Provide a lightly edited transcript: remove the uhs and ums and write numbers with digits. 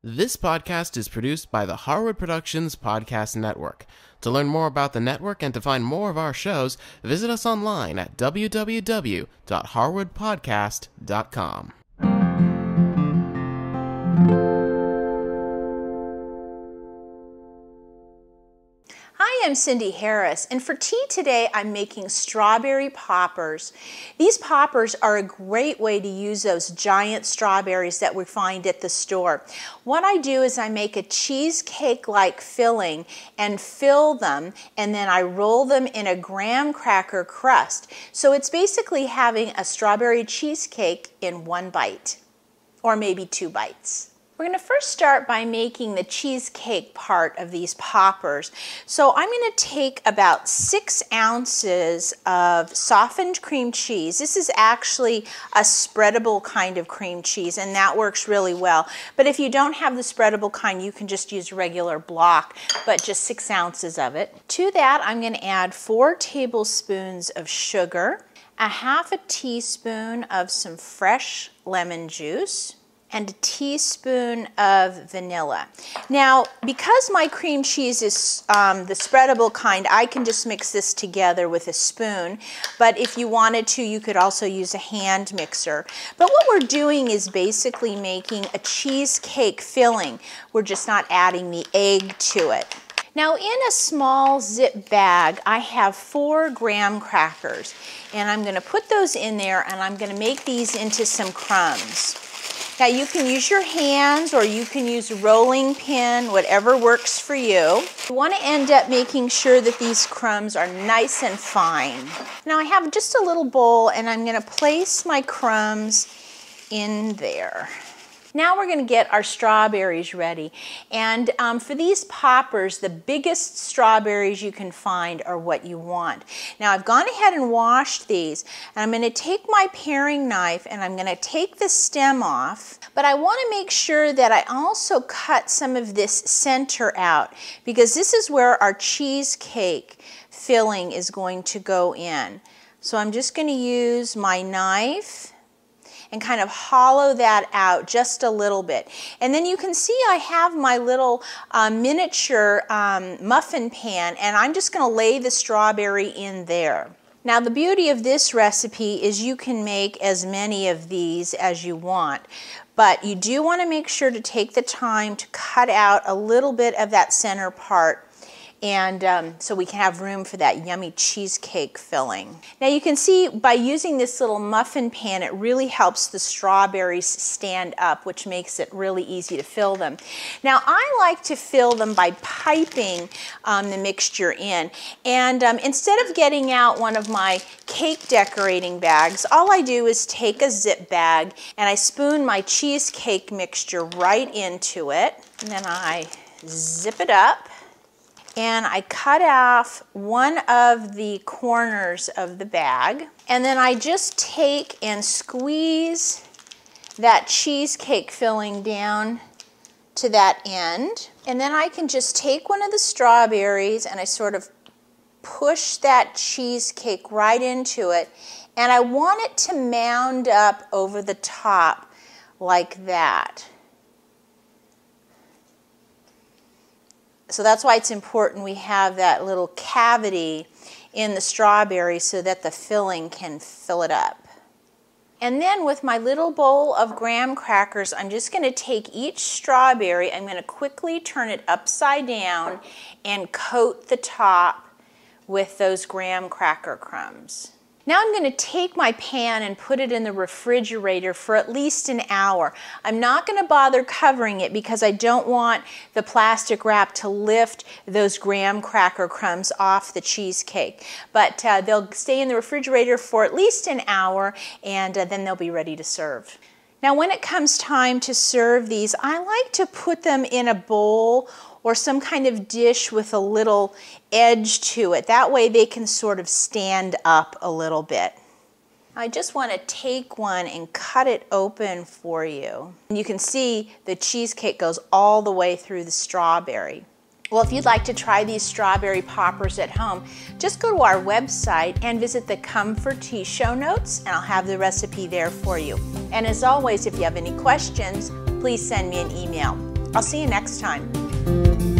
This podcast is produced by the Harwood Productions Podcast Network. To learn more about the network and to find more of our shows, visit us online at www.harwoodpodcast.com. Hi, I'm Cindy Harris, and for tea today I'm making strawberry poppers. These poppers are a great way to use those giant strawberries that we find at the store. What I do is I make a cheesecake-like filling and fill them, and then I roll them in a graham cracker crust. So it's basically having a strawberry cheesecake in one bite, or maybe 2 bites. We're going to first start by making the cheesecake part of these poppers. So I'm going to take about 6 ounces of softened cream cheese. This is actually a spreadable kind of cream cheese, and that works really well. But if you don't have the spreadable kind, you can just use regular block, but just 6 ounces of it. To that, I'm going to add 4 tablespoons of sugar, a half a teaspoon of some fresh lemon juice, and a teaspoon of vanilla. Now, because my cream cheese is the spreadable kind, I can just mix this together with a spoon, but if you wanted to, you could also use a hand mixer. But what we're doing is basically making a cheesecake filling. We're just not adding the egg to it. Now, in a small zip bag, I have 4 graham crackers, and I'm going to put those in there, and I'm going to make these into some crumbs. Now you can use your hands or you can use a rolling pin, whatever works for you. You want to end up making sure that these crumbs are nice and fine. Now I have just a little bowl and I'm going to place my crumbs in there. Now we're going to get our strawberries ready. And for these poppers, the biggest strawberries you can find are what you want. Now I've gone ahead and washed these, and I'm going to take my paring knife and I'm going to take the stem off. But I want to make sure that I also cut some of this center out, because this is where our cheesecake filling is going to go in. So I'm just going to use my knife and kind of hollow that out just a little bit. And then you can see I have my little miniature muffin pan, and I'm just going to lay the strawberry in there. Now the beauty of this recipe is you can make as many of these as you want, but you do want to make sure to take the time to cut out a little bit of that center part, and so we can have room for that yummy cheesecake filling. Now you can see by using this little muffin pan, it really helps the strawberries stand up, which makes it really easy to fill them. Now I like to fill them by piping the mixture in, and instead of getting out one of my cake decorating bags, all I do is take a zip bag and I spoon my cheesecake mixture right into it, and then I zip it up. And I cut off one of the corners of the bag, and then I just take and squeeze that cheesecake filling down to that end. And then I can just take one of the strawberries and I sort of push that cheesecake right into it, and I want it to mound up over the top like that. So that's why it's important we have that little cavity in the strawberry so that the filling can fill it up. And then with my little bowl of graham crackers, I'm just going to take each strawberry, I'm going to quickly turn it upside down and coat the top with those graham cracker crumbs. Now I'm going to take my pan and put it in the refrigerator for at least an hour. I'm not going to bother covering it because I don't want the plastic wrap to lift those graham cracker crumbs off the cheesecake. But they'll stay in the refrigerator for at least an hour, and then they'll be ready to serve. Now when it comes time to serve these, I like to put them in a bowl or some kind of dish with a little edge to it. That way they can sort of stand up a little bit. I just want to take one and cut it open for you. And you can see the cheesecake goes all the way through the strawberry. Well, if you'd like to try these strawberry poppers at home, just go to our website and visit the Come for Tea show notes, and I'll have the recipe there for you. And as always, if you have any questions, please send me an email. I'll see you next time.